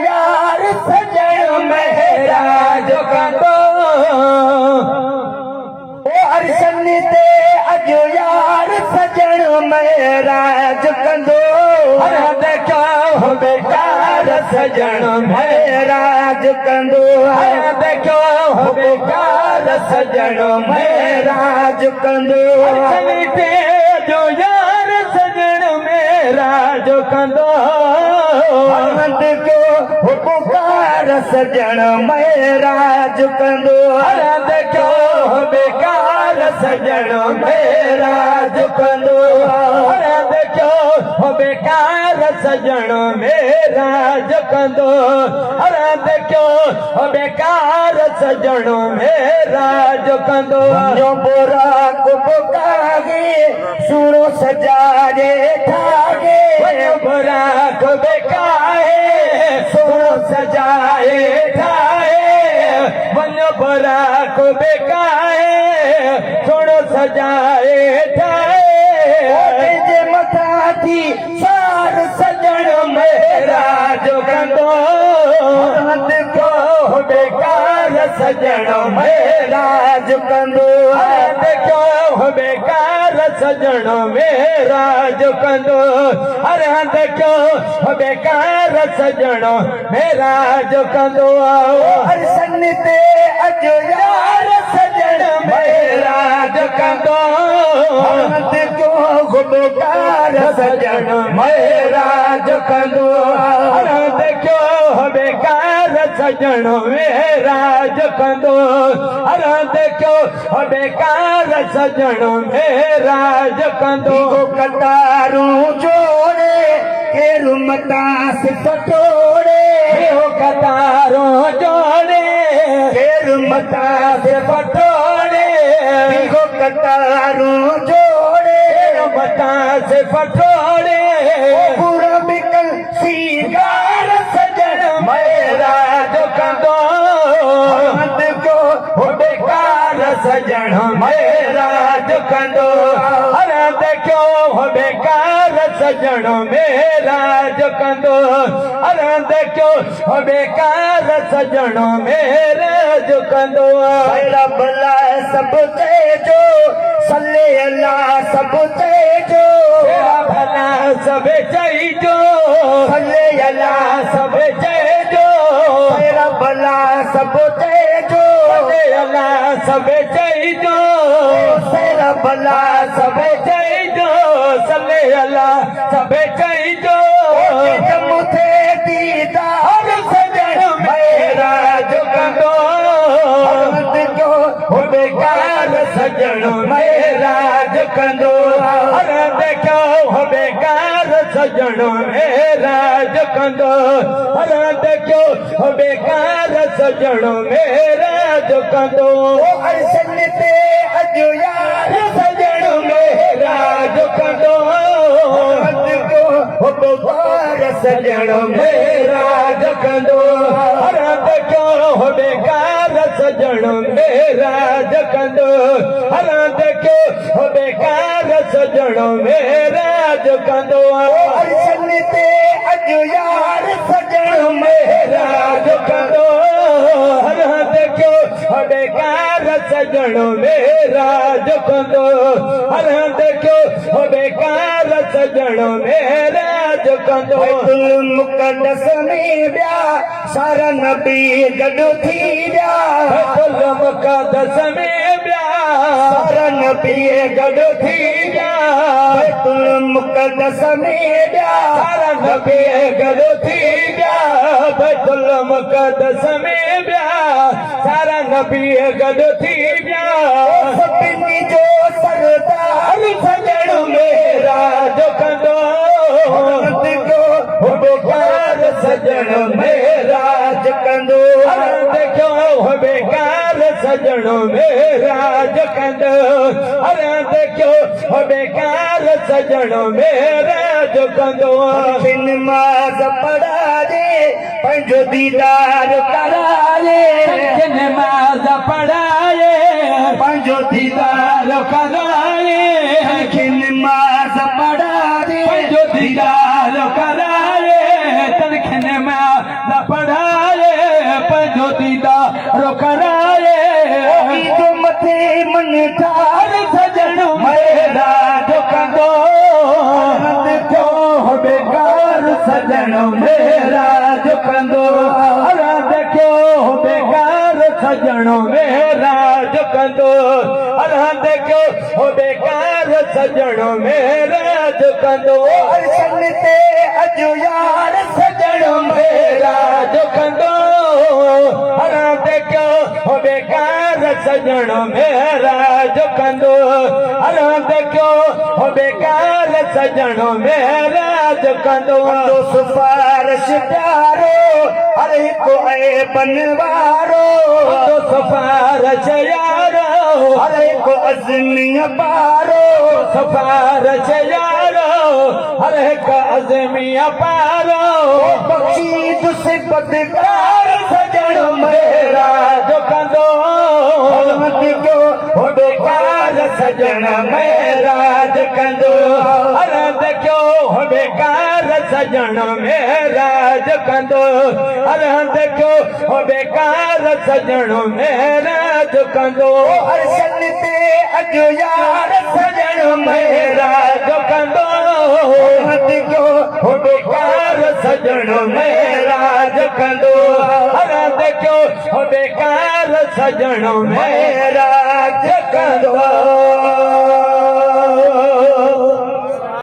यार सजण महराज कंदो अर्शन ते अज यार सजण महराज कंदो देखो बेकार सजण महराज कंदो देखो बेकार सजण महराज कंदो अर्शन ते जो यार सजण महराज कंदो पुकार सजण महराज कंदो देखो बेकार सजण महराज कंदो देखो बेकार सजण महराज कंदो देखो बेकार सजण महराज कंदो जो बोरा को पुकारे सुनो सजारे ठागे बोरा को बेकाए सुनो सजाए ठाए वन बोरा को बेकाए सुनो सजाए ठाए जे मथा थी सार सजण महराज कंदो देखो बेकार सजण महराज कंदो देखो बेकार सजण महराज कंदो देखो बेकार सजण महराज कंदो अर्शन ते अज यार सजण महराज कंदो देखो बेकार सजण महराज कंदो देखो बेकार सजण महराज कंदो देखो बेकार सजण महराज कंदो कतारूं जोड़े केरु मता से पटोड़े कतारूं जोड़े केरु मता से पटोड़े कतारूं जोड़े मता से पटोड़े पूरा बिकल सीगार सजण महराज कंदो देखो बेकार सजण महराज कंदो देखो बेकार सजण महराज कंदो देखो बेकार सजण महराज कंदो भला सब तेजो सल्ले अल्लाह सब तेजो भला सब चईजो सल्ले अल्लाह सब चईजो भला सब तेजो अल्लाह सब चईजो सेरा भला सब चईजो सल्ले अल्लाह सब चईजो मुथे दीदार सजण महराज कंदो देखो बेकार सजण महराज कंदो देखो बेकार सजण महराज कंदो देखो बेकार सजण महराज कंदो अर्शन ते अज यार सजण महराज कंदो देखो बेकार सजण महराज कंदो देखो बेकार सजण महराज कंदो देखो बेकार सजण महराज कंदो अर्शन ते अज यार सजण महराज कंदो देखो बेकार सजण महराज कंदो देखो बेकार सजण महराज कंदो मुक़दस में ब्या सारा नबी गॾु थी विया मुक़दस में ब्या सारा नबी गॾु थी विया मुक़दस में ब्या सारा नबी गॾु थी विया मुक़दस में ब्या सारा नबी गॾु थी विया सभिनी जो सरदार सजण महराज कंदो बेकार सजण महराज कंदो देखो बेकार सजण महराज कंदो देखो बेकार सजण महराज कंदो नमाज़ पढ़ा दे पंहिंजो दीदार करा दे नमाज़ पढ़ दीदार कराए तनखे नमाज पढ़ा दे पंहिंजो दीदार कराए तनखे नमाज पढ़ाए पंहिंजो दीदार कराए तो मथे मन ठार सजण मेरा झुकंदो थियो बेकार सजण मेरा झुकंदो अरे देखियो बेकार सजण मेरा झुकंदो अरे देखियो बेकार सजण मेरा झुकंदो अरसन ते अजो यार सजण मेरा झुकंदो अरे देखियो बेकार सजण मेरा झुकंदो अरे देखियो बेकार सजण मेरा झुकंदो तो सिफारिश प्यारो अरे को ए बनवारो तो सिफारिश यारो अरे को अज़मिया पारो सिफारिश यारो हर हिक अज़मिया पारो बख्शी तुसे बदकार सजण मेरा झुकंदो क्यों बेकार सजण मेरा झुकंदो अरे देखियो बेकार सजण मेरा झुकंदो अरे देखियो बेकार सजण मेरा झुकंदो अरसन ते अजो यार सजण मेरा झुकंदो क्यों बेकार सजण मेरा झुकंदो अरे देखियो बेकार सजण मेरा झुकंदो